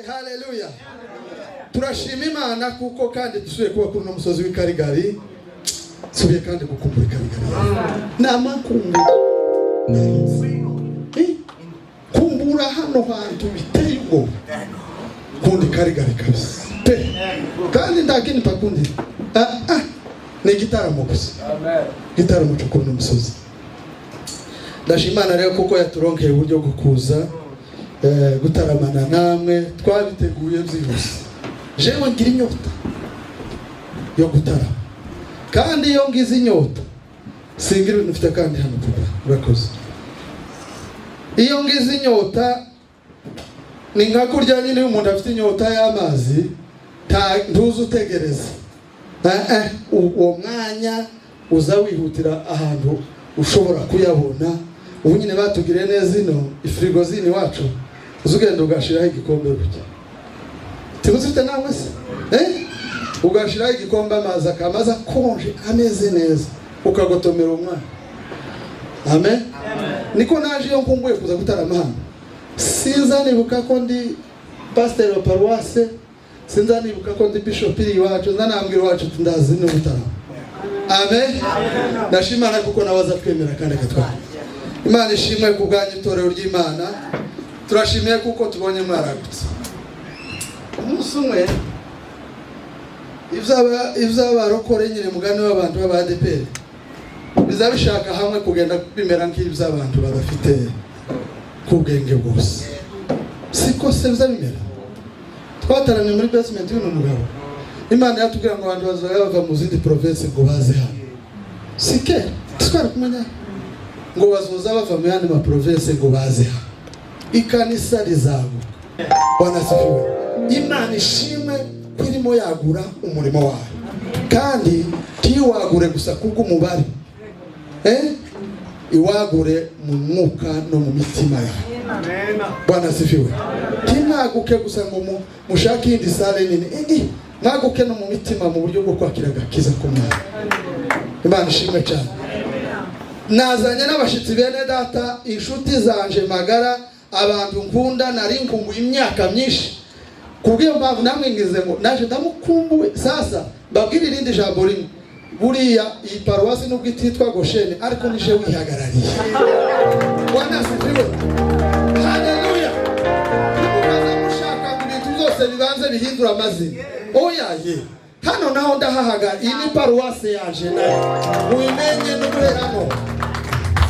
Haleluya. Turashima Imana kuko kandi dusuye kuba kuri no musozi w'ikarigari. Subiye kandi gukumbura ikarigari. Namakungu. Kumbura hano hantu biteye ubwo. Kundi karigari kabisa. Kandi ndakini pakundi. Ni gitaramo gusa. Amen. Gitaramo cyo kuri no musozi. Ndashimana rero kuko yaturonkeye uburyo bwo kuza gutaramana namwe twabiteguye byihuse. Jewe ngira inyota yo gutarama. Kandi iyo ngize inyota singira ibintu mfite kandi hano kuba urakoze. Iyo ngize inyota ni nka kurya nyine umuntu afite inyota y'amazi ntuzi utegereza. Uwo mwanya uza wihutira ahantu ushobora kuyabona. Ubu nyine batugiriye neza ino ifrigo zini wacu uzugenda ugashiraho igikombe gutya. Tibuzite nawe se ugashiraho igikombe amazi akamaza konje ameze neza ukagotomera umwana. Amen. Niko naje yo nkumbuye kuza gutarama hano. Sinza nibuka ko ndi pastor wa paroisse, sinza nibuka ko ndi bishop iri wacu, ndanambwira wacu tundazi no gutarama. Amen. Ndashimana kuko nabaza twemera kandi akatwara. Imana ishimwe ku bwanyu itorero ry'Imana. Turashimiye kuko tubonye mwaragutse. Umunsi umwe ivy'abarokore nyine mugani w'abantu b'ADPR bizabishaka hamwe kugenda bimera nk'ivy'abantu badafite kubwenge bwose. Siko se bizabimera. Twataramye muri basement y'uno mugabo. Imana yatubwira ngo abantu bazaba mu zindi province ngo baze hano. Sike twari kumenya ngo bazoza bava mu yandi ma province ngo baze hano. Ikanisa rizago. Bwana sifiwe. Imana ishimwe kwirimo yagura umurimo wayo. Kandi tiwagure gusa kuko umubari. Iwagure mu mwuka no mu mitima yawe. Amen. Bwana sifiwe. Tinaguke gusa ngo mushaki indi sale nini. Naguke no mu mitima mu buryo bwo kwakira gakiza ko mwana. Imana ishimwe cyane. Nazanye n'abashitsi bene data, inshuti zanje magara, abantu nkunda nari nkumbuye imyaka myinshi. Kubwiyo mpamvu namwe ngize ngo naje ndamukumbuye. Sasa babwira irindi jambo rimwe. Buriya iyi paruwasi nubwo ititwa Goshene ariko nije wihagarariye. Bwana asifiwe. Haleluya. Mukaza mushaka ibintu byose bibanze bihindura amazina. Oyaye. Hano naho ndahahaga iyi ni paruwasi yaje nayo. Muyimenye n'ubuherano.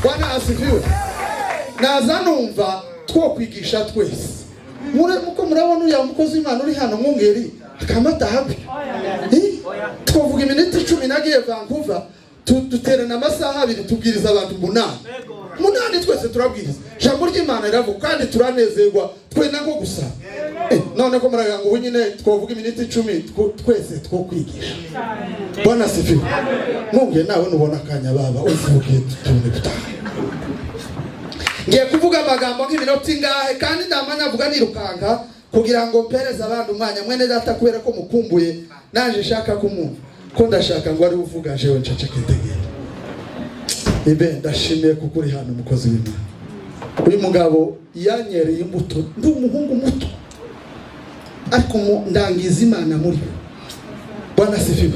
Bwana asifiwe. Naza numva two kwigisha twese. Muko murabona uya mukozi w'Imana uri hano mwungeri akamata habi. Twovuga iminota 10 nagiye Vancouver duterana amasaha 2 tubwiriza abantu 8 twese turabwiriza. Jambo ry'Imana riravuga kandi turanezerwa twena ngo gusa. None ko muraga ngo nyine twovuga iminota 10 twese two kwigisha. Bwana sifiwe. Mwunge nawe nubona kanya baba uvuge tune gutaha. Ngiye kuvuga amagambo nk'iminota ingahe kandi ndamanya avuga nirukanga kugira ngo mpereze abantu umwanya mwene data kubera ko mukumbuye naje shaka kumumva ko ndashaka ngo ari uvuga jewe ncaceke tegera. Ndashimiye kuko uri hano mukozi w'Imana. Uyu mugabo yanyereye imbuto ndi umuhungu muto ariko ndangiza Imana muri we. Bwana sifiwe.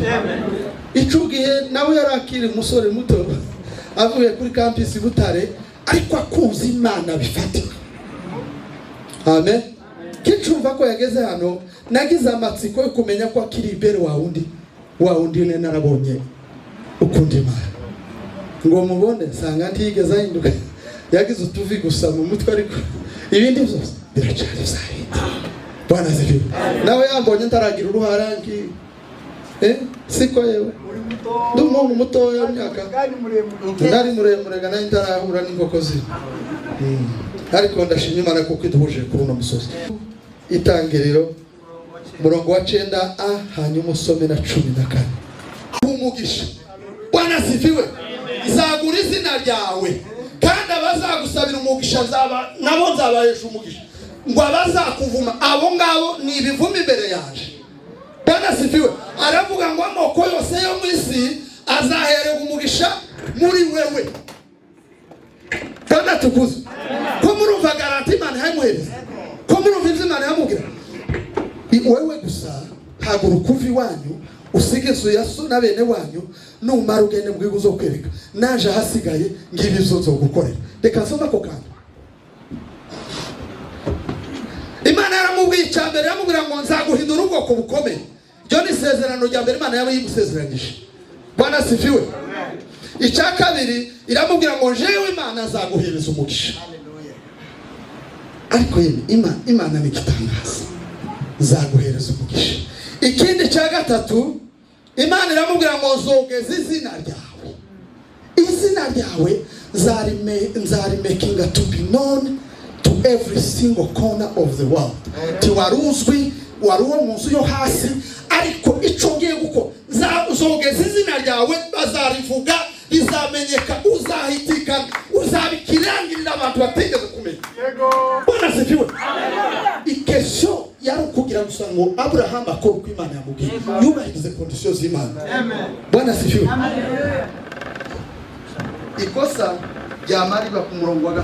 Icugihe nawe yarakiri umusore muto avuye kuri campus Butare ariko akuza Imana bifatika. Amen. Kicumva ko yageze hano nagize amatsiko yo kumenya ko akiri ibere wa undi ne narabonye ukundi Imana. Ngo mubone sanga ntigeze ahinduka. Yagize utuvi gusa mu mutwe ariko ibindi byose biracari zahi. Bwana zifi. Nawe yambonye ntaragira uruharangi. Siko yewe. Ndumuntu muto y'imyaka. Ndari muremure gana ntarahura n'ingoko ziri. Ariko ndashimye Imana kuko iduhuje kuri uno musozi. Itangiriro murongo wa 9a hanyuma usome na 14. Umugisha. Bwana sifiwe. Izagura izina ryawe kandi abazagusabira umugisha nabo nzabayesha umugisha. Ngo abazakuvuma abo ngabo ni ibivuma imbere yaje. Bwana sifiwe. Aravuga ngo amoko yose yo mu isi azahererwa umugisha muri wewe. Kandi tukuze. Ko murumva garanti Imana hayimuhereza. Ko murumva Imana yamubwira wewe gusa haguruka uva iwanyu usige inzu ya so na bene wanyu numara ugende mbwiga uzokwereka naje hasigaye ngibi uzogukorera. Reka nsoma ako kantu. Imana yaramubwiye icyambere, yamubwira ngo nzaguhindura ubwoko bukomeye. Ryo ni isezerano rya mbere Imana yaba yimusezeranyije. Bwana sifiwe. Icya kabiri iramubwira ngo jewe Imana azaguhereza umugisha. Ariko Imana ni igitangaza, zaguhereza umugisha. Ikindi cya gatatu Imana iramubwira ngo zogeze izina ryawe. Izina ryawe nzari making to be known to every single corner of the world. Tiwaruzwi waruwo munsi yo hasi, ariko ico ngiye guko zogeze izina ryawe bazarivuga, rizamenyeka, uzahitika, uzabikirangirira abantu bategeze kumenya. Bwana sifiwe. Ikesho yari kugira gusa ngo Abraham akora uko Imana yamubwiye, yubahirize condition z'Imana. Bwana sifiwe. Ikosa ryamariba ku murongo wa 5.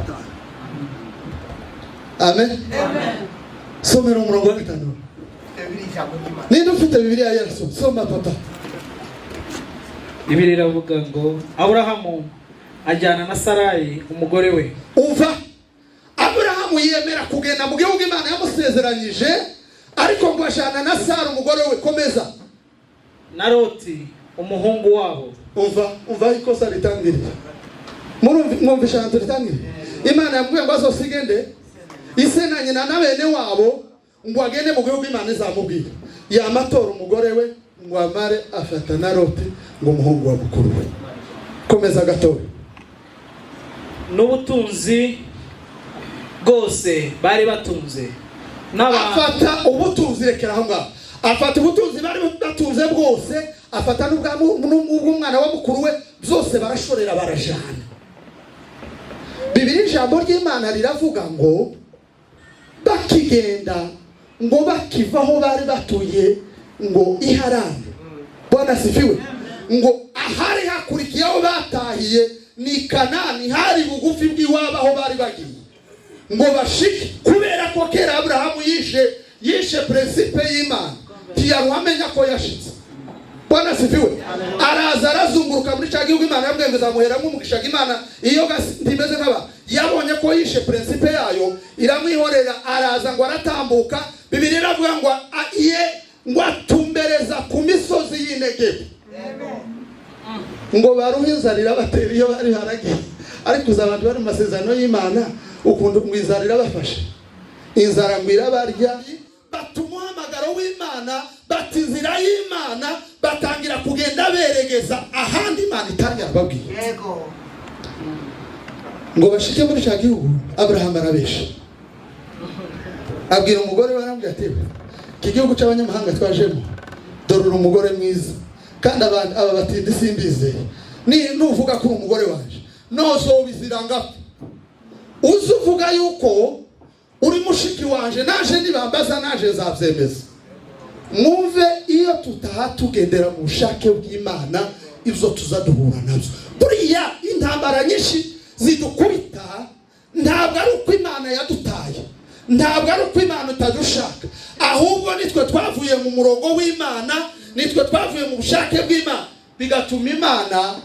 Amen. Somera umurongo wa 5. Ninde ufite Bibiliya yaso? Soma papa. Bibiliya iravuga ngo Abrahamu ajyana na Sarayi umugore we. Umva, Abrahamu yemera kugenda mu gihugu Imana yamusezeranyije, ariko ngo ajyana na Sara umugore we. Komeza. Na Loti umuhungu wabo. Umva ikosa ritangirira. Mwumva ijambo ritangirira. Imana yamubwiye ngo azosigende ise na nyina na bene wabo ngo agende mu gihugu Imana izamubwira. Yamatora umugore we ngo amare afata na Loti ngo umuhungu wa mukuru we. Komeza gatowe. N'ubutunzi bwose bari batunze. Afata ubutunzi, rekera aho ngaho. Afata ubutunzi bari batunze bwose, afata n'ubw'umwana wa mukuru we, byose barashorera barajana. Bibiliya ijambo ry'Imana riravuga ngo bakigenda ngo bakivaho bari batuye ngo iharane. Bwana sifiwe. Ngo ahari hakurikiyeho batahiye ni Kanani, hari bugufi bw'iwabo aho bari bagiye. Ngo bashike kubera ko kera Abrahamu yishe principe y'Imana, tiyaruhamenya ko yashitse. Bwana sifiwe. Araza arazunguruka muri cya gihugu Imana yabwiye ngo zamuheramo umugisha. Imana iyo ntimeze nk'aba yabonye ko yishe principe yayo iramwihorera, araza ngo aratambuka. Bibiliya iravuga ngo atumbereza ku misozi y'Inegebu. Ngo baruhizarira batera iyo bari haragiye. Ariko abantu bari mu masezerano y'Imana ukuntu mwizarira bafashe inzara ngwira barya, batumuhamagaro w'Imana, batizira y'Imana, batangira kugenda beregeza ahandi Imana itangira babwiye. Yego. Ngo bashike muri cya gihugu Abraham arabesha. Abwira umugore we, arambwira ati iki gihugu cy'abanyamahanga twajemo, dore umugore mwiza, kandi aba batindi simbize, nuvuga ko umugore wanje nozo ubiziranga, uzuvuga yuko uri mushiki wanje, naje nibambaza naje zavyemeza. Mwumve iyo tutaha tugendera mu bushake bw'Imana, ibyo tuzaduhura nabyo. Buriya intambara nyinshi zidukubita ntabwo ari uko Imana yadutaye, ntabwo ari uko Imana utadushaka, ahubwo nitwe twavuye mu murongo w'Imana, nitwe twavuye mu bushake bw'Imana, bigatuma Imana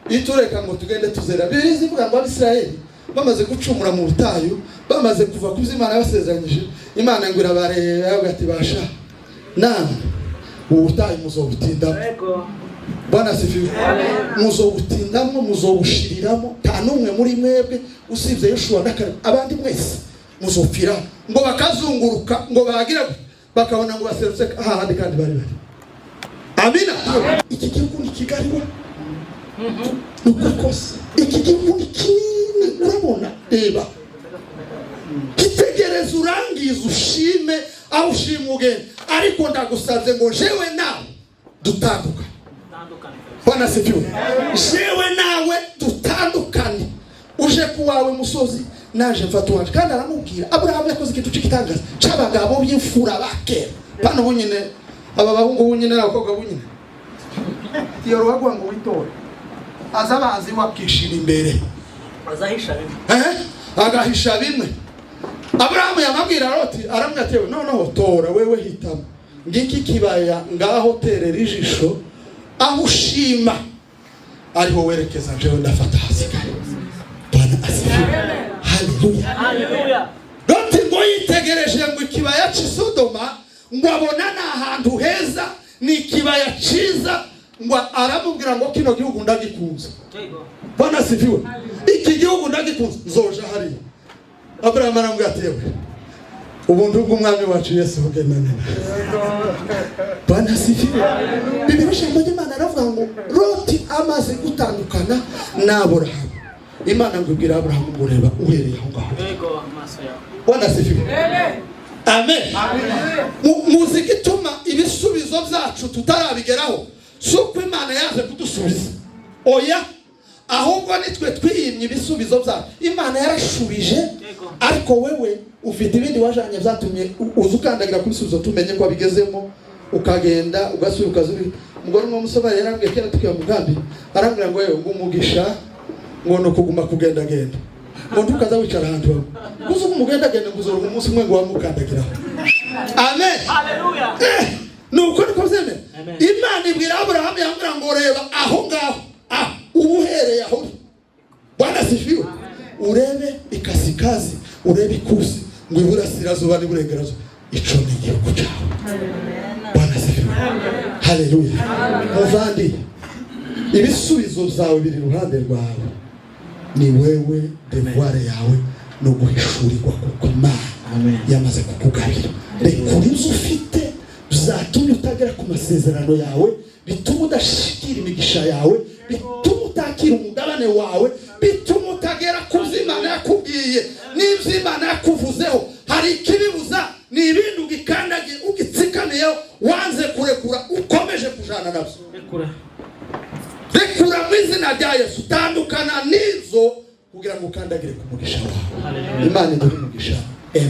itureka ngo tugende tuzera. Bibiliya ivuga ngo Abisirayeli bamaze gucumura mu butayu, bamaze kuva ku Imana yabasezeranyije, Imana ngo irabareba ati basha namwe ubutayu muzobutindamo. Bwana sifiwe. Muzobutindamo, muzobushiriramo, nta numwe muri mwebwe usibye Yoshua na Kalebu, abandi mwese muzopfira. Ngo bakazunguruka ngo bagira bakabona ngo baserutse ahandi kandi bari bari. Amina. Iki gihugu ni Kigali we. Nukokosa. Iki gihugu ni kinini, urabona? Reba. Kitegereza urangiza ushime aho ushima ugenda, ariko ndagusaze ngo jewe nawe dutandukane. Bwana sifiwe. Jewe nawe dutandukane, uje kuwawe musozi naje mfata wanje. Kandi aramubwira Abraham yakoze ikintu cy'igitangaza cy'abagabo b'imfura bake. Bano bunyine aba bahungu bunyine n'abakobwa bunyine, iyo ruhagwa ngo witore azabazi wakishira imbere, azahisha bimwe, agahisha bimwe. Abraham yamabwira Loti, aramubwira ati noneho tora wewe hitamo, ngiki kibaya ngaho terera ijisho aho ushima ariho werekeza jewe ndafata hasigara. Bwana asifiwe. Haleluya. Loti ngo yitegereje ngo ikibaya cy'Isodoma ngo abona n'ahantu heza ni ikibaya cyiza ngo aramubwira ngo kino gihugu ndagikunze. Bwana asifiwe. Iki gihugu ndagikunze nzoja hariya. Abraham aramubwira ati yewe ubuntu bw'umwami wacu Yesu bugenane. Bwana asifiwe. Bibiri ijambo ry'Imana aravuga ngo Loti amaze gutandukana na Abraham, Imana ngo ibwira Abraham ngo reba uhereye aho ngaho. Bwana asifiwe. Amen. Muzi gituma ibisubizo byacu tutarabigeraho suko Imana yaje kudusubiza. Oya, ahubwo nitwe twiyimye ibisubizo byacu. Imana yarashubije, ariko wewe ufite ibindi wajanye byatumye uzukandagira ku bisubizo tumenye ko bigezemo, ukagenda ugasubira ukazuri. Mugore n'umusobari yarambwiye kera tukiya mugambi, arambwira ngo yewe ngumugisha ngo no kuguma kugenda genda. Ngo ntukaza wicara ahantu kuzo kumugenda genda nguzoro umunsi umwe ngo wamukandagira. Amen. Haleluya. Nuko niko zeme. Imana ibwira Abraham yambwira ngo reba aho ngaho. Ubuhereye aho. Bwana asifiwe. Urebe ikasikazi, urebe ikusi, ngo iburasirazuba n'iburengerazuba. Ico ni igihugu cyawe. Bwana asifiwe. Haleluya. Muvandi, ibisubizo byawe biri ruhande rwawe. Ni wewe devoir yawe no guhishurirwa kuko Imana yamaze kukugabira. Rekura ibyo ufite bizatuma utagera ku masezerano yawe, bituma udashikira imigisha yawe, bituma utakira umugabane wawe, bituma utagera ku Imana yakubwiye n'ibyo Imana yakuvuzeho. Hari ikibibuza ni ibintu ugikandagiye ugitsikamiyeho wanze kurekura ukomeje kujana nabyo. Rekura mu izina rya Yesu, tandukana nizo kugira ngo ukandagire ku mugisha wawe. Imana iduhe umugisha. Amen.